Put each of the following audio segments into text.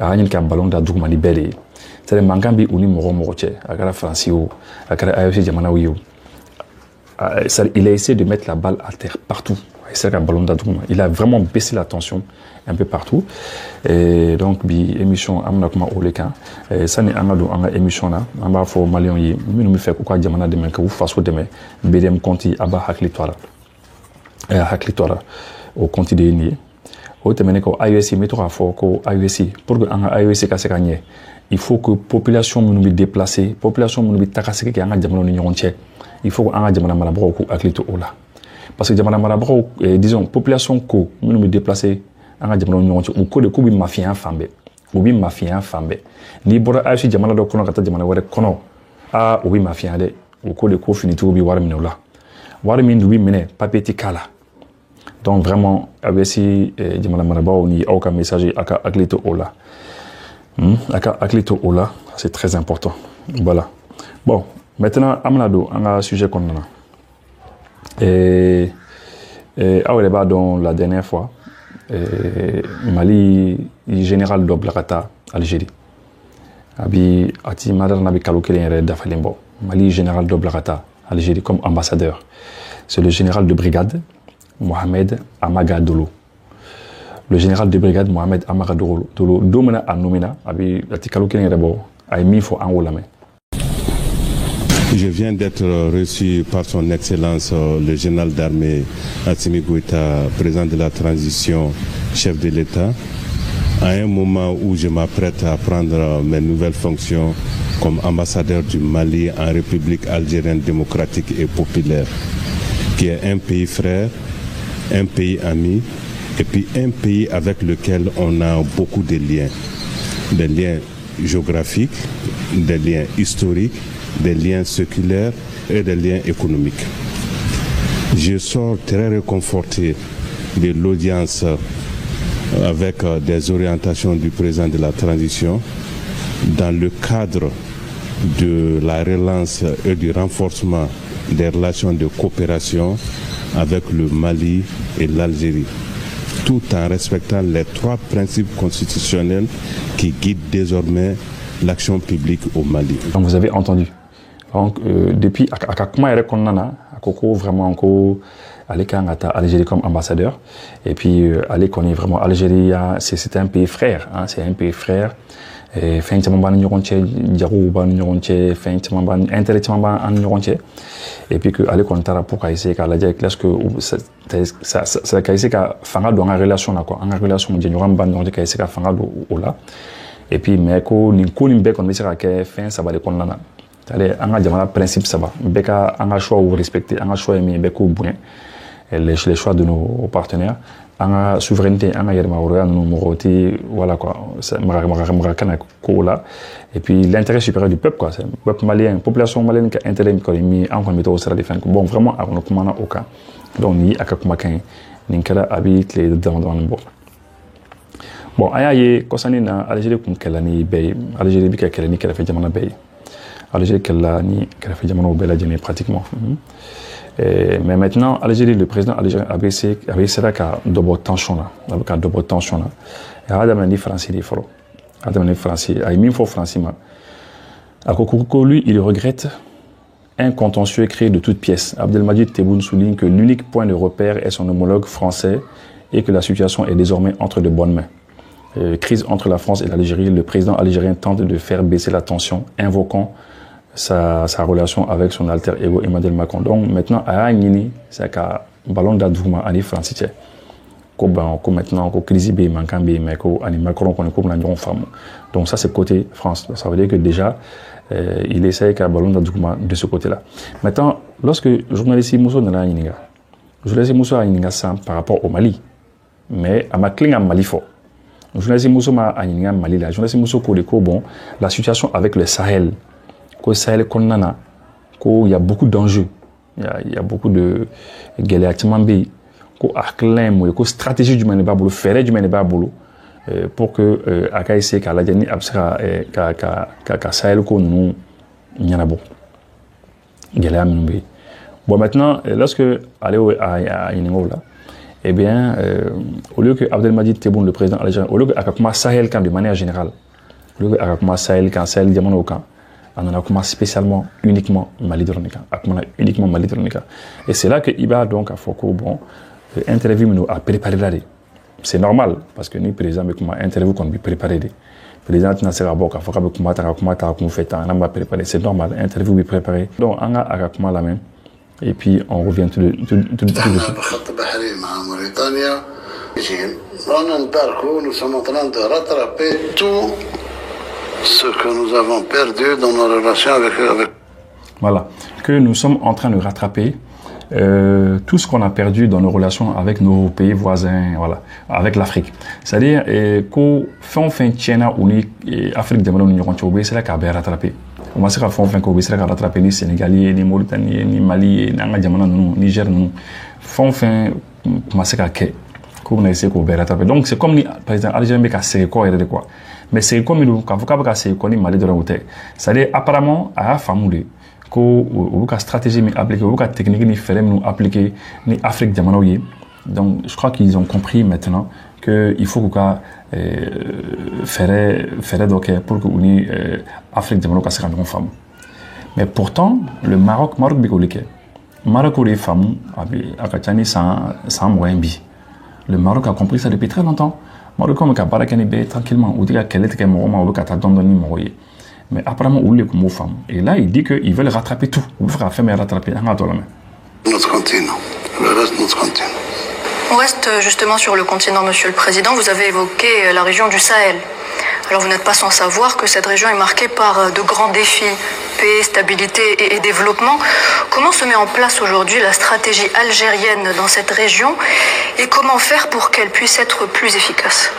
a ɲini ka ballon da dugu ma ni bɛɛ de ye c'est-à-dire mankan bi u ni mɔgɔ cɛ a kɛra Faransi o a kɛra AFC jamanaw ye o il a essayé de mettre la balle à terre partout c'est un ballon d'adjoint. Il a vraiment baissé la tension un peu partout. Et donc, bi émission amna kuma oleka. Ça ni anga do anga émission na. Amba fo malion yi. Minu mi fait quoi jamana de menka ou faso de me. BDM konti aba hakli toala. Hakli toala. Au konti de ni. Au temene ko IUC meto fo ko IUC pour que anga IUC ka se gagner. Il faut que population minu bi déplacer, population minu bi takaseke ki anga jamana ni ñonche. Il faut que anga jamana mala ko hakli to ola. Parce que jamana marabagaw disons population ko minnu bɛ déplacer an ka jamanaw ɲɔgɔn cɛ u ko de k'u bɛ mafiya fan bɛɛ u bɛ mafiya fan bɛɛ n'i bɔra AFC jamana dɔ kɔnɔ ka taa jamana wɛrɛ kɔnɔ u bɛ mafiya dɛ u ko de ko finitigiw bɛ wari minɛ u la wari min dun bɛ minɛ papier tɛ k'a la donc vraiment AFC jamana marabagaw ni aw ka message a ka hakili to o la a ka hakili to o la c'est très important voilà bon maintenant an bɛna don an ka sujet kɔnɔna na. Dans la dernière fois, Mali général d'Oblakata, Algérie. Abi ati madar nabi kalokele dafalimbo. Mali général d'Oblakata, Algérie comme ambassadeur. C'est le général de brigade Mohamed Amagadolo. Le général de brigade Mohamed Amagadolo. Domina anomina abi ati kalokele rebo ay mi fo en olame. Je viens d'être reçu par son Excellence le général d'armée Assimi Goïta, président de la transition, chef de l'État, à un moment où je m'apprête à prendre mes nouvelles fonctions comme ambassadeur du Mali en République algérienne démocratique et populaire, qui est un pays frère, un pays ami, et puis un pays avec lequel on a beaucoup de liens. Des liens géographiques, des liens historiques, des liens séculaires et des liens économiques. Je sors très réconforté de l'audience avec des orientations du président de la transition dans le cadre de la relance et du renforcement des relations de coopération avec le Mali et l'Algérie, tout en respectant les 3 principes constitutionnels qui guident désormais l'action publique au Mali. Donc vous avez entendu. Donc, depuis Akakuma et Konana, Akoko vraiment aller Algérie comme ambassadeur. Et puis, aller connaître vraiment Algérie, c'est un pays frère. Hein, c'est un pays frère. Et fin de et puis que aller connaître pour essayer qu'à la dire que ça essayer qu'à faire dans une relation là quoi, en relation de nous ban donc essayer qu'à faire là. Et puis mais ko ni ko ni be kon be sera que fin ça va les connana. C'est-à-dire, on a un principe, ça va. On a un choix ou respecter, on a un choix aimer, les choix de nos partenaires. On a souveraineté, on a voilà quoi. Et puis l'intérêt supérieur du peuple, quoi. C'est le peuple malien, la population malienne qui a intérêt à mis en compte au sein de la bon, vraiment, on a commandé au cas. Donc, ni à Kakumakin, ni qu'à habite les dans le bon. Bon, aïe, concernant l'Algérie, comme qu'elle a ni bay, Algérie, qu'elle a ni qu'elle a fait jamana bay. Algérie qu'elle a fait jamano bella pratiquement. Mais maintenant, Algérie, le président algérien avait essayé qu'à double tension là, avec un double tension là. Et Adam ni français des foro. Adam ni français, il m'a fait français ma. À Kokoko lui, il regrette un contentieux créé de toutes pièces. Abdelmadjid Tebboune souligne que l'unique point de repère est son homologue français et que la situation est désormais entre de bonnes mains. Crise entre la France et l'Algérie, le président algérien tente de faire baisser la tension, invoquant sa relation avec son alter ego Emmanuel Macron. Donc maintenant, à Nini, c'est qu'à ballon d'Adouma, Ani Francité. Maintenant, crise B, manquant B, mais Ani Macron, qu'on est comme la femme. Donc ça, c'est côté France. Ça veut dire que déjà, il essaye qu'à ballon d'Adouma de ce côté-là. Maintenant, lorsque journaliste Mousso n'a Yininga, journaliste Mousso a Yininga ça par rapport au Mali, mais à ma cligne à Mali fort. Journaliste Mousso m'a Yininga Mali là. Journaliste Mousso Kodeko, bon, la situation avec le Sahel. Qu'au Sahel Konana, qu'il y a beaucoup d'enjeux, il y a beaucoup de galères, qu'au acclame, qu'au stratégie du Manibabolo, faire du Manibabolo, pour que Akaïsé, Kaladjani, Absra, Sahel Konou, il y en a beaucoup. Galère Minoubé. Bon, maintenant, lorsque allez à Yiningo là, eh bien, au lieu que Abdelmadjid Tebboune, le président algérien, au lieu que Akakuma Sahel Khan de manière générale, au lieu que Akakuma Sahel Khan, Sahel Diamano Khan, on en a commencé spécialement, uniquement Mali Dronika, uniquement Mali Dronika. Et c'est là que Iba donc a fait bon, interview nous a préparé là. C'est normal parce que nous président mais comment interview qu'on lui préparé. Président n'a pas beaucoup, faut que comment ta fait on a préparé, c'est normal, interview lui préparé. Donc on a Akakuma la même. Et puis on revient tout de suite. Nous sommes en train de rattraper tout ce que nous avons perdu dans nos relations avec. Voilà, que nous sommes en train de rattraper tout ce qu'on a perdu dans nos relations avec nos pays voisins, voilà, avec l'Afrique. C'est-à-dire qu'au fin Tchèna ou l'Afrique de l'Union, c'est là qu'on a rattrapé. On va se faire qu'on a rattrapé ni Sénégalais, ni Mauritanie, ni Mali, ni Niger, fin comment c'est qu'on a essayé qu'on a rattrapé. Donc c'est comme par exemple Algérie qui a essayé quoi. Mais c'est comme nous, quand vous avez essayé qu'on a Mali de la route. C'est-à-dire apparemment à Famoulé. Ou la stratégie mais appliquée, ou la technique ni faire nous appliquer ni Afrique diamanoïe. Donc je crois qu'ils ont compris maintenant que il faut qu'on faire donc pour que uni Afrique diamanoïe se rende femme. Mais pourtant le Maroc bicolike. Maroc les femmes avec sans moyen bi. Le Maroc a compris ça depuis très longtemps. Maroc comme ka barakani be tranquillement ou dire qu'elle était moi ou ka ta dondoni moye. Mais apparemment, où les femmes. Et là, il dit qu'ils veulent rattraper tout. Vous faire faire mais rattraper. Notre continent. Le reste de notre continent. On reste justement sur le continent, Monsieur le Président. Vous avez évoqué la région du Sahel. Alors, vous n'êtes pas sans savoir que cette région est marquée par de grands défis, paix, stabilité et développement. Comment se met en place aujourd'hui la stratégie algérienne dans cette région et comment faire pour qu'elle puisse être plus efficace?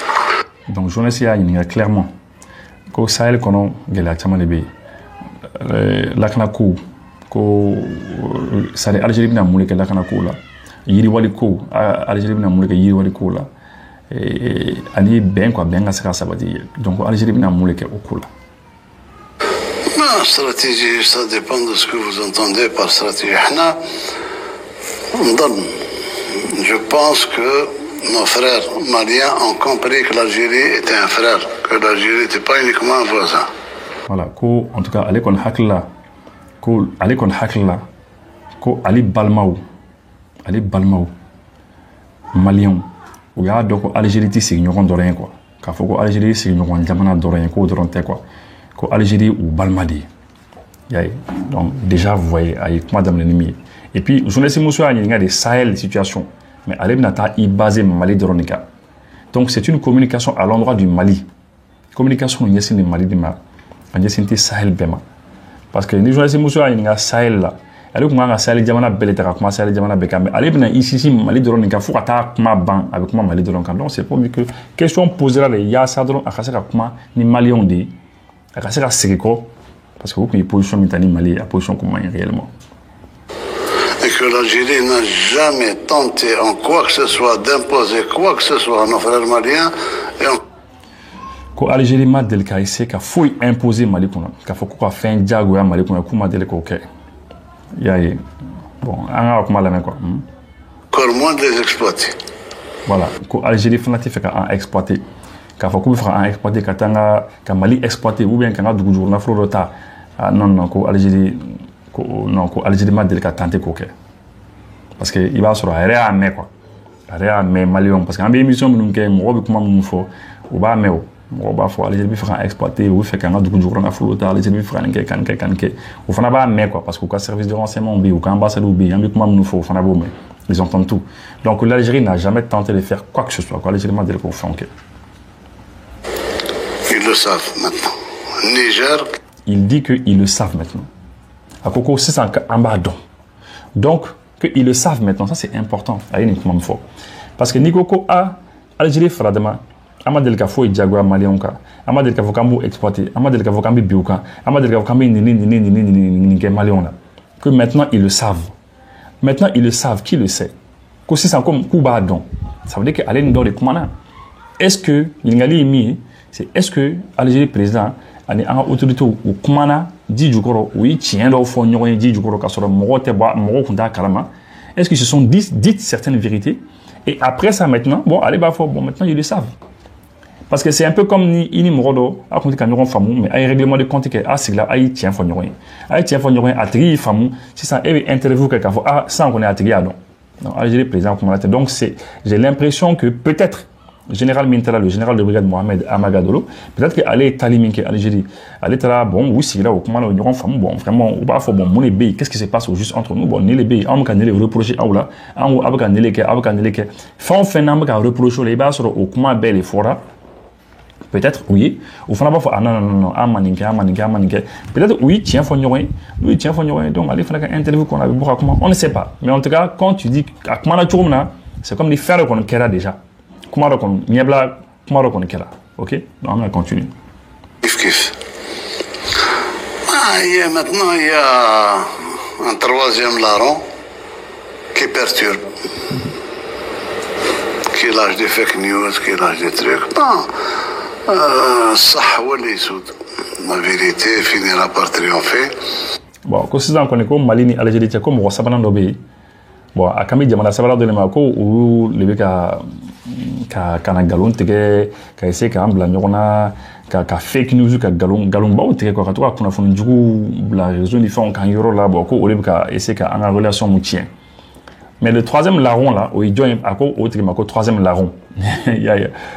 Donc, je ne sais clairement. Ko Sahel kono gela chama de be lakna ko sare Algérie bina mulke lakna ko la yiri wali ko Algérie bina mulke yiri wali ko la ani ben quoi ben saka sabati donc Algérie bina mulke o ko la. La stratégie, ça dépend de ce que vous entendez par stratégie. Je pense que nos frères maliens ont compris que l'Algérie était un frère, que l'Algérie n'était pas uniquement un voisin. Voilà, en tout cas, allez qu'on hakla, Ali Balmaou, Malien, ou y'a donc Algérie c'est ignorant de rien quoi. Quand faut que Algérie c'est ignorant de rien quoi, de rien quoi. Que Algérie ou Balmadi. Donc déjà vous voyez, avec Madame l'ennemi. Et puis je ne sais pas il y a des Sahel situations. Mais Aleb Nata est basé Mali de Ronika. Donc c'est une communication à l'endroit du Mali. Communication il y a Mali de ma, il y a Sahel Bema. Parce que les journalistes musulmans il y a Sahel là. Alors que moi Sahel Diamana Beletera, comment Sahel Diamana Beka. Mais Aleb na ici Mali de Ronika, faut attaquer ma ban avec moi Mali de Ronika. Donc c'est pour dire que question posée là il y a ça donc à casser comment ni Mali on dit, à casser la Séréko parce que vous pouvez position mitani Mali à position comment réellement. Et que l'Algérie n'a jamais tenté en quoi que ce soit d'imposer quoi que ce soit à nos frères maliens. Que l'Algérie m'a dit qu'il faut imposer Mali, qu'il faut qu'on fasse un dialogue à Mali, qu'il faut dire que bon, on a comment la main quoi. Encore moins de les exploiter. Voilà, que l'Algérie fait qu'à exploiter, qu'il faut qu'on fasse exploiter, que Mali exploiter ou bien qu'on a du jour na frorota. Non, que l'Algérie non, que l'Algérie m'a dit qu'il a tenté coquet. Parce qu'il va se faire à mais quoi. À mais Malion. Parce qu'en émission, nous avons comment nous faut. Ou bah mais ou bah faut l'Algérie fera exploiter ou fait qu'on a du jour on a flotté l'Algérie fera un ou fana pas mais quoi parce qu'au service de renseignement ou qu'un ambassadeur ou bien comment nous faut fana bon mais ils entendent tout. Donc l'Algérie n'a jamais tenté de faire quoi que ce soit. L'Algérie m'a dit qu'on fait ok. Ils le savent maintenant. Niger. Il dit qu'ils le savent maintenant. À Coco, c'est un ambadon. Donc, qu'ils le savent maintenant, ça c'est important. Parce que Nikoko a Algérie Fradema, Amadel Kafo et Diagua Malionka, Amadel Kavokambo exploité, Amadel Kavokambi Biouka, Amadel Kavokambi Nini Maliona. Que maintenant ils le savent. Maintenant ils le savent. Qui le sait? Que c'est comme Koubadon. Ça veut dire qu'Alain Ndor est commandant. Est-ce que l'Ingali mi, c'est est-ce que Algérie président ani anga autorité ou kumana di jukoro oui tient do fo nyoy di jukoro ka soro mogo te ba mogo kunda kalama est-ce qu'ils se sont dites certaines vérités Et après ça, maintenant, bon, allez, bah, bon, maintenant, ils le savent. Parce que c'est un peu comme ni morodo, à compter quand nous famou, mais à règlement de compte que c'est là, aïe, tiens, faut n'y aïe, tiens, faut n'y à tri, famou, si ça est interview quelqu'un, ça, on est à tri, non. Non, Algérie, président, donc j'ai l'impression que peut-être, général Mintala, le général de brigade Mohamed Amagadolo, peut-être qu'il allait taliminke Algérie, allait là, bon, oui, c'est là, au comment on y famou, bon, vraiment, ou pas, bon, mon ébé, qu'est-ce qui se passe juste entre nous, bon, ni les bébés, on va reprocher, ah, là, on va reprocher, fin, on va reprocher les bases au comment belle et fora. Peut-être oui, ou fana ah non, peut-être oui, tiens, faut n'y oui, tiens, faut n'y donc allez faire une interview qu'on a vu comment, on ne sait pas, mais en tout cas, quand tu dis à comment la tourne là, c'est comme les faire qu'on kera déjà, comment on niebla, comment on kera, ok, donc on va continuer. Maintenant il y a un troisième larron qui perturbe, qui lâche des fake news, qui lâche des trucs. Non. La vérité finira par triompher. Bon, considérant qu'on est comme Mali ni Algérie, comme on s'abandonne d'obéir. Bon, à Camille Diamana Sabara de l'Emako, où le mec a galon, a essayé qu'un blanc, a fake news, a galon, bon, quoi, quand on a fait du coup, la raison du fond, quand il y aura là, beaucoup, au lieu qu'à essayer qu'à une relation moutien. Mais le troisième larron là, où il joint à quoi autre que troisième larron.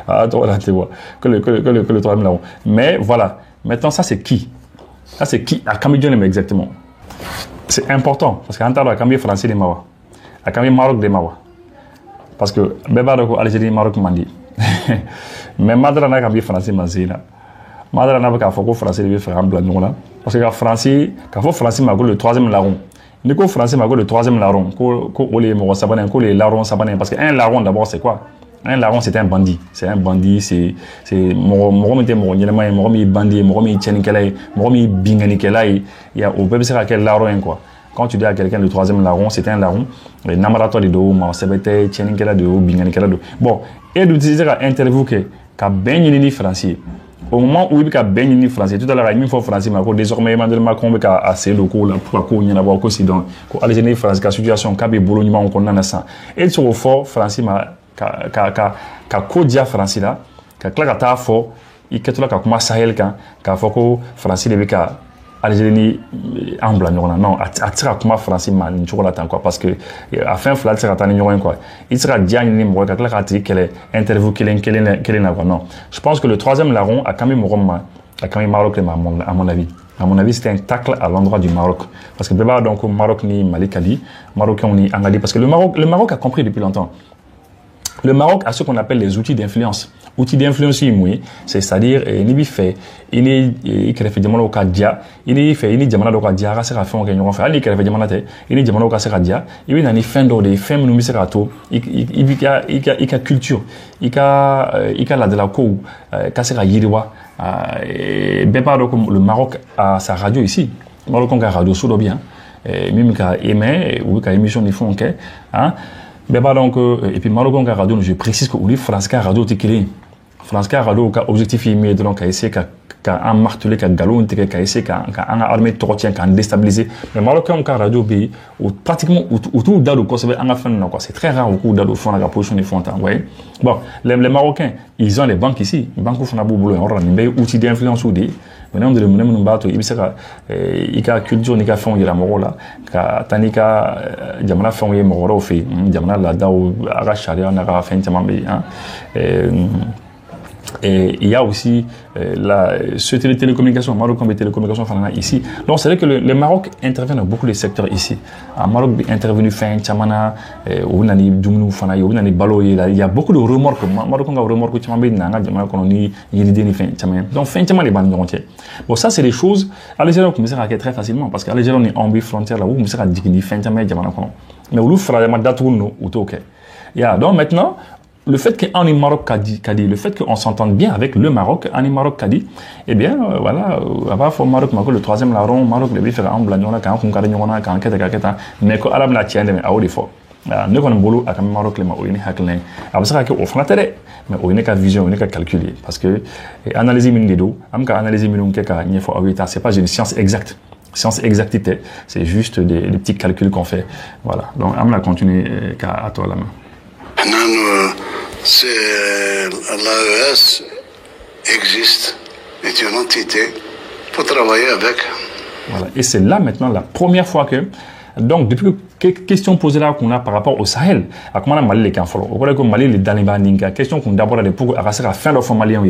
Attends, là tu vois que le troisième larron. Mais voilà, maintenant ça c'est qui? Ça c'est qui? À Camille exactement. C'est important parce qu'en tant à Camille français de Mawa, à Camille Maroc de Mawa. Parce que Beba de Algérie Maroc mandi. Mais Madra n'a Camille français mazina. Madra n'a pas qu'à français de faire un blanc là. Parce que français, qu'à français Mago le troisième larron. Nico français m'a le troisième larron, les larrons sabanin, parce qu'un larron d'abord c'est quoi? Un larron c'est un bandit, c'est bandit, il y a au peuple c'est quel larron quoi. Quand tu dis à quelqu'un le troisième larron, c'est un larron, les namarato de dos, c'est tchenikela de haut, binganikela de. Bon, et d'utiliser à interview que ben français. Au moment où il y a ben français, tout à l'heure il y a français, mais désormais Emmanuel Macron a assez locaux là pour qu'on y en a beaucoup aussi donc Algérie France la situation qu'a Boulogne on en a ça. Et sur le fort français ka kodia français là, ka klaka fort, il que là ka kuma Sahel ka foko français de ka Algérie en blanc non atira kuma français man ni chocolat quoi parce que à fin flat sera tani quoi il sera diane ni mo ka klaka ti kele interview kelen na quoi non je pense que le troisième larron a quand même Maroc à mon avis. À mon avis, c'était un tacle à l'endroit du Maroc. Parce que Beba, donc, au Maroc, ni Malikali, Marocain, ni Angali. Parce que le Maroc a compris depuis longtemps. Le Maroc a ce qu'on appelle les outils d'influence. Outils d'influence, c'est-à-dire, il fait, il fait des mots au Kadia, il fait, il dit, au Kadia, il fait, il fait des mots il dit, au Kadia, il y a des fins d'eau, des femmes, nous, il y a culture, il y a la de la kou, Kassera Yiriwa, le Maroc a sa radio ici. Le Maroc a radio sous bien, même qu'à aimer, ou qu'à émission, ils font, hein. Donc, et puis Maroc a radio, je précise que le France a radio, France a radio, objectif immédiat, donc, a essayé qu'à marteler, qu'à galon, qu'à essayer qu'à armée tortien, qu'à déstabiliser. Mais Maroc a radio, où pratiquement, autour d'Ado, c'est très rare au cours d'Ado, font la position des fonds, vous voyez. Bon, les Marocains, ils ont les banques ici, les banques font un beau boulot, on a des outils d'influence ou des. Maintenant, de le même bateau, il y a culture, il y a fond, il y a moro là, tanika, jamana fond, il y a moro fait, jamana la dao, aracharia, on a fait un et il y a aussi ce télécommunications, Maroc comme télécommunications ici. Donc c'est vrai que le Maroc intervient dans beaucoup de secteurs ici. Le Maroc est intervenu fin Tchamana, il y a beaucoup de remorques. Maroc a remorque donc fin Tchamana les bandes entières. Bon ça c'est des choses. Algérie on peut très facilement parce qu'Algérie on est en frontière là où on peut dire fin Tchamana Jamana mais où fera ma date ou ok. Donc maintenant le fait qu'on est Maroc Kadi, le fait qu'on s'entende bien avec le Maroc, on est Maroc Kadi, eh bien, voilà, avant faut Maroc le troisième larron, Maroc le faire un blanc, quand on carré quand mais que Arab la tient mais à haut effort. Ne qu'on boulot à Maroc le Maroc haklin. Après ça que au frontière, mais on n'est qu'à vision, on n'est qu'à calculer parce que analyser min dedo, am ka analyser min keka n'y faut awita, c'est pas une science exacte. Science exactité, c'est juste des petits calculs qu'on fait. Voilà. Donc on va continuer à toi la main. L'AES existe, est une entité, pour travailler avec. Voilà. Et c'est là maintenant la première fois que, donc depuis que question posée là qu'on a par rapport au Sahel, à comment on a Mali les camps follow, au Mali les Daniba Ninga, question qu'on d'abord les pour à la fin de la Malien.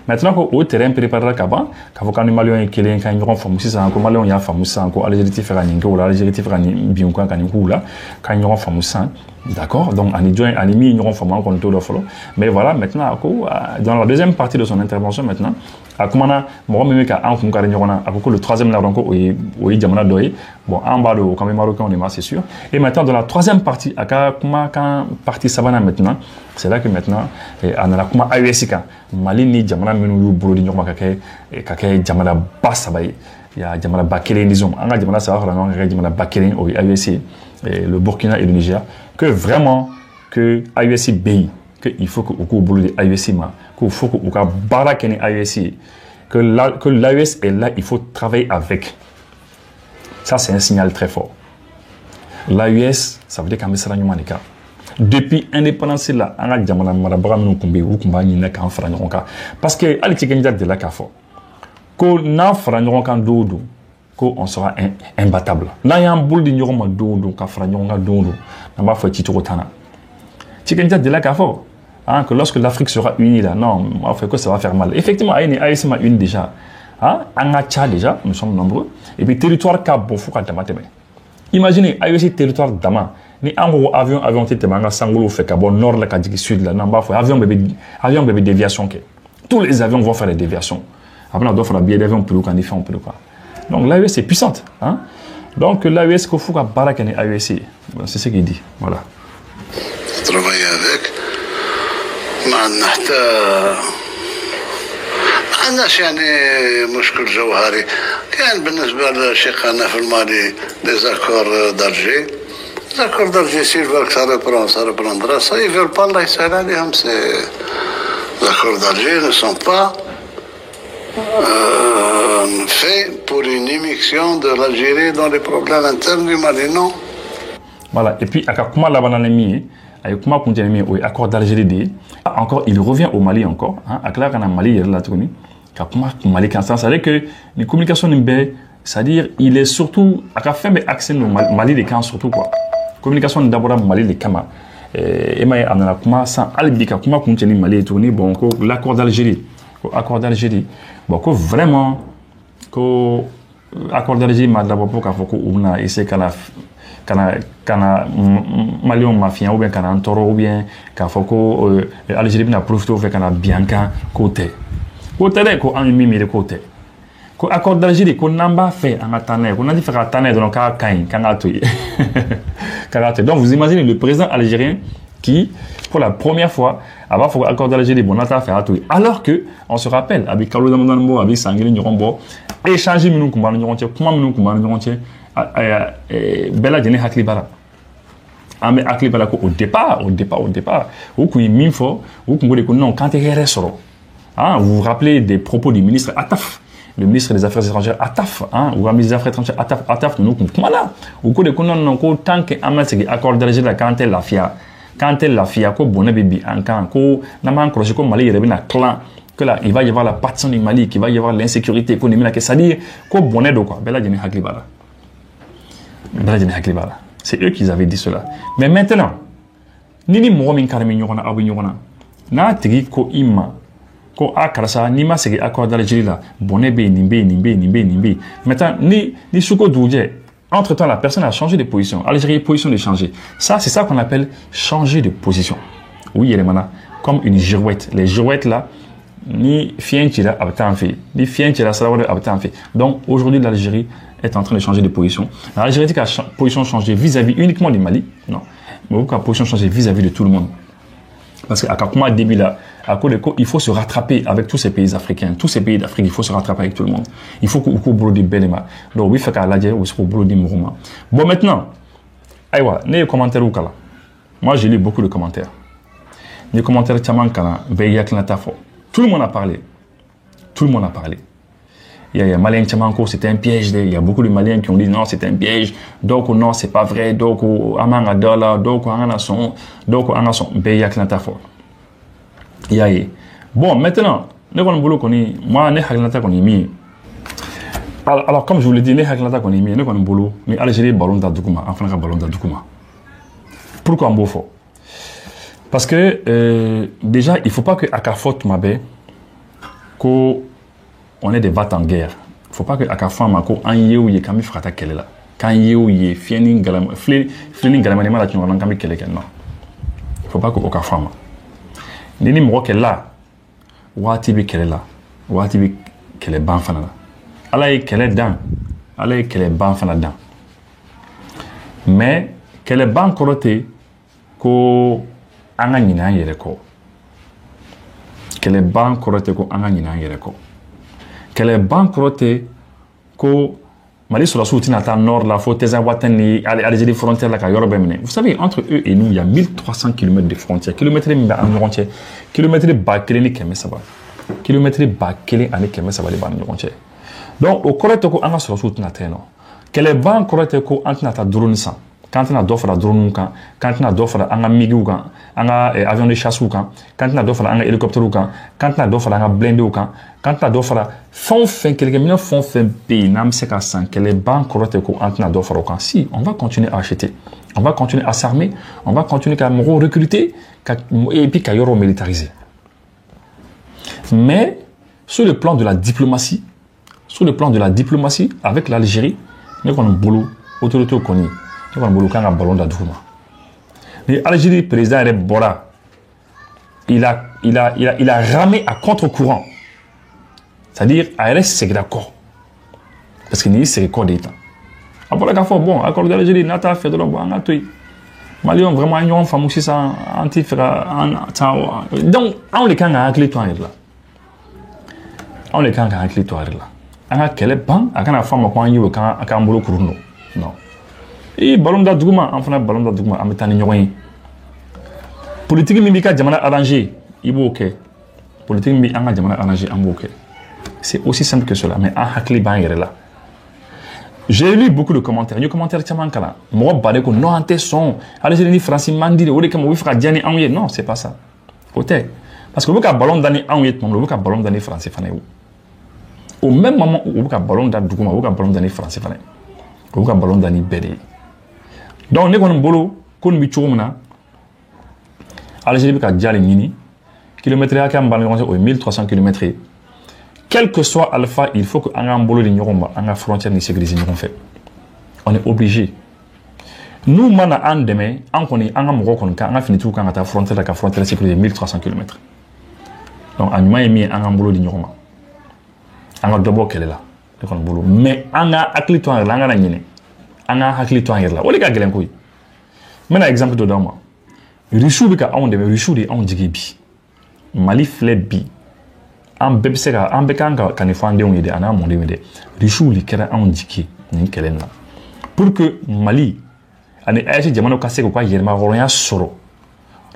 Maintenant qu'au terrain préparé qu'avant, quand les Maliens qui les quand ils auront formé ça, quand Maliens y a formé ça, quand Algérie fait Ninga ou l'Algérie fait bien quoi quand ils auront formé ça. D'accord, donc Animi ils auront formé encore le taux follow. Mais voilà, maintenant dans la deuxième partie de son intervention maintenant, à comment on a moi-même qu'à un coup le troisième là donc oui Jamana Doye, bon en bas de quand même marocain on est c'est sûr. Et maintenant dans la troisième partie, à quand partie Savana maintenant, c'est là que maintenant on a la comment AUSika Mali ni Jamana menu brodi nyoma kake Jamana basabaye. Il y a Jamana Bakele disons, on a Jamana Sahara, on a Jamana Bakele au AUSI, le Burkina et le Niger, que vraiment que AUSI BI, que il faut que au boulot de AUSI ma, qu'il faut que au cas barakene AUSI, que l'AUS est là, il faut travailler avec. Ça c'est un signal très fort. L'AUS, ça veut dire qu'en Messara Nyumanika. Depuis l'indépendance là, on a Jamana Marabara Moukoumbe ou Kumba Ninaka en Franyoka. Parce que Ali Tchikenjak de la Kafo. Qu'on n'a Franyon qu'en dodo, qu'on sera imbattable. N'a y'a un boule d'ignorant ma dodo, qu'à Franyon qu'en dodo, n'a pas fait Titotana. Tchikenjak de la Kafo. Que lorsque l'Afrique sera unie là, non, en fait que ça va faire mal. Effectivement, AIS m'a une déjà. En Acha déjà, nous sommes nombreux. Et puis territoire Cap, faut qu'à Damateme. Imaginez, AIS territoire Dama. Ni en gros avion tétémanga sangolo fait qu'à bon nord là, qu'à sud là, n'en bas faut avion bébé déviation. Tous les avions vont faire des déviations. Après on doit faire un billet d'avion plus qu'on y fait un peu quoi. Donc l'AES est puissante, hein. Donc l'AES qu'il faut qu'à baraque en AES, c'est ce qu'il dit, voilà. Travailler avec. عندناش يعني مشكل جوهري كان بالنسبه لشقنا في المالي ديزاكور دالجي ديزاكور دالجي سيلفر ça reprendra ça ils veulent pas الله يسهل عليهم c'est ديزاكور دالجي ne sont pas faits pour une émission de l'Algérie dans les problèmes internes du Mali, non. Voilà, et puis à comment la banane comment continuer au accord d'Algérie encore il revient au Mali encore hein à clair quand Mali il est là tourné comment Mali quand ça c'est que les communications nimbe c'est-à-dire il est surtout à faire mais accès au Mali les camps surtout quoi communication d'abord Mali les camps et mais on a comment ça albika comment continuer Mali tourné bon l'accord d'Algérie bon que vraiment que accord d'Algérie m'a d'abord pour qu'à faut qu'on a essayé kana Malion mafia ou bien kana Antoro ou bien qu'à faut que Algérie n'a profité fait kana Bianca côté ko en mimi de côté ko accord d'Algérie ko namba fait en attendant qu'on a dit faire attendre donc kana toy donc vous imaginez le président algérien qui pour la première fois avant faut accord d'Algérie bon on a fait attouiller alors que on se rappelle avec Carlo Damondambo avec Sanguini Nyorombo échanger nous comment Bella Djene Haklibara. Mais Haklibara au départ, où qu'il m'y faut, où qu'on voulait que non, quand il est solo. Vous vous rappelez des propos du ministre Attaf, le ministre des Affaires étrangères Attaf, ou le ministre des Affaires étrangères Attaf, nous comprenons là. Où qu'on que non, tant que Amal accord d'Algérie quand elle la fia, qu'au bonnet bébé, en camp, qu'au n'amant crochet comme Mali, il y avait un clan. Que là, il va y avoir la partition du Mali, qu'il va y avoir l'insécurité économique, c'est-à-dire qu'au bonnet de quoi, Bella Djene Haklibara. C'est eux qui avaient dit cela. Mais maintenant, Nini Mohamed Karami Nyona Abu Nyona, na tigi ko ima, ko akarasa, ni ma segi accord d'Algérie là, bonebe, nimbe. Maintenant, ni souko douje. Entre-temps, la personne a changé de position. Algérie a position de changer. Ça, c'est ça qu'on appelle changer de position. Oui, elle est maintenant comme une girouette. Les girouettes là, ni fientira abtan fait, ni fientira sarawade abtan fait. Donc, aujourd'hui, l'Algérie est en train de changer de position. L'Algérie dit qu'à position changée vis-à-vis uniquement du Mali, non. Mais qu'à position changée vis-à-vis de tout le monde. Parce qu'à comment début là, à cause de il faut se rattraper avec tous ces pays africains, tous ces pays d'Afrique, il faut se rattraper avec tout le monde. Il faut qu'on boule des belema. Donc oui, fait qu'à l'Algérie, il faut boule des mouvements. Bon maintenant, aïwa, les commentaires ou kala. Moi, j'ai lu beaucoup de commentaires. Les commentaires tchaman kala, beyak natafo. Tout le monde a parlé. Il y a Maliens Tchamanko, c'était un piège. Il y a beaucoup de Maliens qui ont dit non, c'est un piège. Donc, non, c'est pas vrai. Donc, Amanga Dola, donc, Anganason, donc, Angason, Beyak Nantafo. Bon, maintenant, moi, alors, comme je vous l'ai dit, Algérie ballon d'Adoukuma, enfin, ballon d'Adoukuma. Pourquoi on faut? Parce que déjà, il ne faut pas que Akafot Mabé, qu'on ait des battes en guerre. Il ne faut pas que Akafot Mako, en yéou yé kami frata kele la. Quand yéou yé fiening galamani la tu n'as kami kele ken non. Il ne faut pas que Akafot Mako. Nini mro kele la, wati bi kele la, wati bi kele ban fana la. Ala yi kele dan, ala yi kele ban fana dan. Mais kele ban korote ko anga nyina yere ko. Kele ban korote ko anga nyina yere ko. Kele ban korote ko Mali sur la soutinata nord la faut tes Watani Algérie frontière la ka yoro bemene. Vous savez entre eux et nous il y a 1300 km de frontière. Kilomètre environ kilomètre ba keleni keme saba. Kilomètre ba kele ani keme saba le ban nyoronche. Donc au correct ko anga sur la soutinata no. Kele ban correct ko antinata drone san. Quand on a d'offre à drone, quand on a d'offre à un migi ou quand on a avion de chasse ou quand on a d'offre à un hélicoptère ou quand on a d'offre à un blindé ou quand on a d'offre à fond fin quelques minutes font fin pays n'am c'est qu'à 100 que les banques correctes qu'on a d'offre au quand si on va continuer à acheter, on va continuer à s'armer, on va continuer à recruter et puis qu'à y militariser. Mais sur le plan de la diplomatie, avec l'Algérie, nous avons un boulot autorité au Kony. Nous avons un ballon d'Adouma. L'Algérie, président Bora, il a ramé à contre-courant. C'est-à-dire, ARS, c'est d'accord. Parce qu'il c'est quoi d'État. Après, bon, accord d'Algérie, Nata, fait de l'ombre, on a tout. Mali, vraiment, on fait aussi ça, donc, on les can à clé toi là. On les can à clé toi là. On a quel ban, à quand la femme a quoi, il y a un boulot pour nous. Non. Et ballon d'Adouma, enfin ballon d'Adouma, en mettant les politique mimika jamana arrangé, il faut ok. Politique mimika jamana arrangé, il faut ok. C'est aussi simple que cela, mais en hakli ban là. J'ai lu beaucoup de commentaires. Les commentaires tchamankala. Moi balé ko non ante son. Algérie ni France mandi, ou les comme wifra diani anouye. Non, c'est pas ça. Côté. Parce que vous avez ballon d'année anouye, vous avez ballon d'année français fané. Au même moment où vous avez ballon d'Adouma, vous avez ballon d'année français fané. Vous avez ballon d'année bédé. Donc, nous avons un boulot, qu'on a mis Algérie a déjà les mini, kilomètres à 1300 km. Quel que soit Alpha, il faut qu'on ait un boulot de Nyoromba, un frontière de sécurité. On est obligé. Nous, mana an demain, on connaît un Morocco, on a fini tout quand on a frontière de sécurité 1300 km. Donc, on a mis un boulot de Nyoromba. On a d'abord qu'elle est là. Mais on a acclitoire, on a gagné. On a hakli to là. O le ka gelen koy. Mena exemple de dama. Richou bi ka on de Richou de on jigi bi. Mali fleb bi. Am bebse ka am be kan ka kanifande on yede ana monde yede. Richou li kera on jigi ni kelen na. Pour que Mali ane ayi jamano ka se ko kwa yerma horonya soro.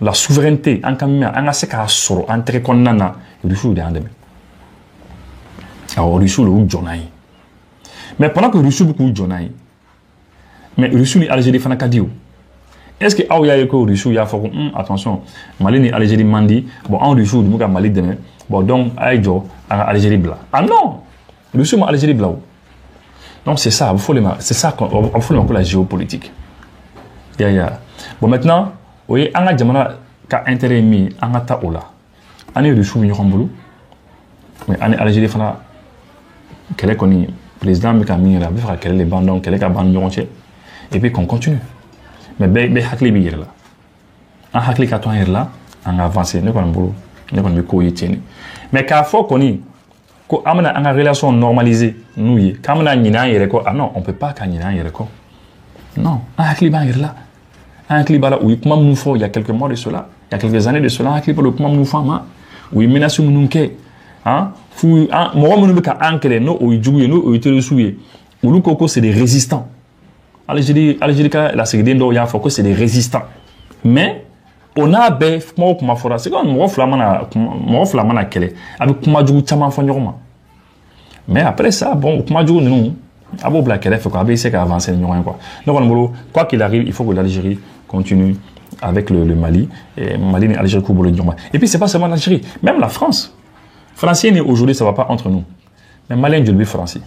La souveraineté en kamia anga se ka soro entre konnana Richou de andeme. Alors Richou le jonai. Mais pendant que Richou bu jonai mais Russie ni Algérie fana kadio. Est-ce que Aouya Yeko Russie ya faut attention Mali ni Algérie mandi bon en Russie du muka Mali demain bon donc Aïdjo en Algérie bla. Ah non Russie ma Algérie bla. Donc c'est ça, c'est ça qu'on faut la géopolitique. Ya. Bon maintenant, oui, on a jamana ka intérêt mi on a ta ola. On est Russie mi yombulu. Mais on est Algérie fana quel koni président mi ka mi la bifra quel les bandons quel ka ban yoronche. Et puis qu'on continue. Mais be hakli bi là. En hakli ka to là, on avance, ne kon bolo, ne kon bi ko yitini. Mais ka fo koni ko amana en relation normalisée nous y. Kamana nyina yere ko ah non, on peut pas ka nyina yere ko. Non, en hakli ba là. En hakli ba là où comment nous faut il y a quelques mois de cela, il y a quelques années de cela, en hakli ba le comment nous faut ma. Oui menace nous ke. Hein? Fou mo mo ka ankele no o juguye no o itere suye. Ulu koko c'est des résistants. Algérie, la sécurité il y a que c'est des résistants. Mais on a bef moi comme fora c'est comme moi flamana kele avec kuma jugu chama fa nyoma. Mais après ça, bon, comment dire, nous, à beau black, il faut qu'on essaie d'avancer, quoi. Donc, quoi qu'il arrive, il faut que l'Algérie continue avec le Mali. Et Mali et l'Algérie couvrent le Nioma. Et puis, c'est pas seulement l'Algérie, même la France. Français, aujourd'hui, ça va pas entre nous. Mais Malien, je le français.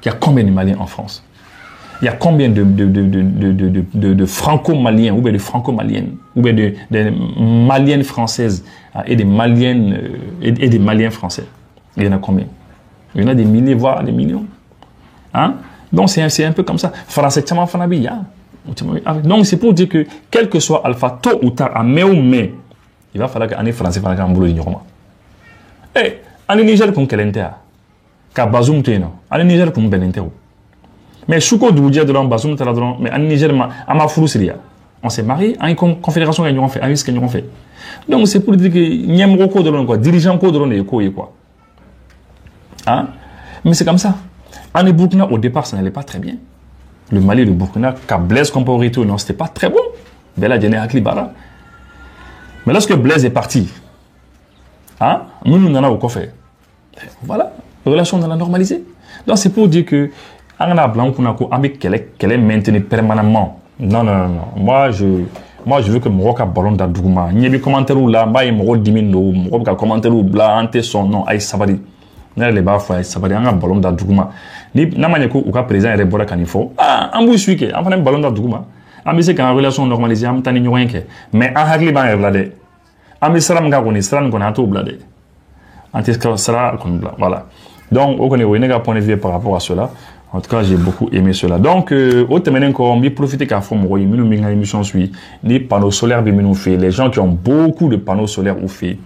Il y a combien de Maliens en France? Il y a combien de franco-maliens, ou bien de franco-maliennes, ou bien de maliennes françaises et des maliennes et des maliens français? Il y en a combien? Il y en a des milliers, voire des millions. Hein? Donc c'est un peu comme ça. Français, donc c'est pour dire que, quel que soit Alpha, tôt ou tard, à mai, il va falloir que les Français fassent un boulot d'ignorant. Eh, en Niger, comme quel intérêt? Car Bazoum, en Niger, comme ben intérêt. Mais Chouko Doudja de l'homme Bazoum, mais en Niger, à ma Syria. On s'est marié, en une confédération qu'ils ont fait, en risque qu'ils ont fait. Donc c'est pour dire que Niamroko de l'homme, quoi, dirigeant de l'homme, quoi. Hein? Mais c'est comme ça. En Burkina, au départ, ça n'allait pas très bien. Le Mali et le Burkina, quand Blaise Compaoré, non, c'était pas très bon. Bella Djene Aklibara. Mais lorsque Blaise est parti, hein, nous n'en avons qu'à faire. Voilà, la relation, on l'a normalisée. Donc c'est pour dire que, en a blanc, qu'elle est maintenue permanemment. Non. Moi, je veux que mon ballon d'Adougma. Il y a des commentaires là, il y a des commentaires là, ante son nom, aïe sabari. Les bas fois, sabari, un ballon d'Adougma. Ni n'amanyeko ou ka président est rebora kanifo. Ah, en bout suike, en fait, un ballon d'Adougma. En bise qu'en relation normalisée, en tani nyoenke. Mais en hagli ban est bladé. En bise salam gagoni, salam qu'on a tout bladé. Antiska sera qu'on bladé. Voilà. Donc, au connaît, on a point de vue par rapport à cela. En tout cas, j'ai beaucoup aimé cela. Donc, au terme encore, on profiter qu'à fond, moi, émission suit. Les panneaux solaires, fait. Les gens qui ont beaucoup de panneaux solaires ou fait.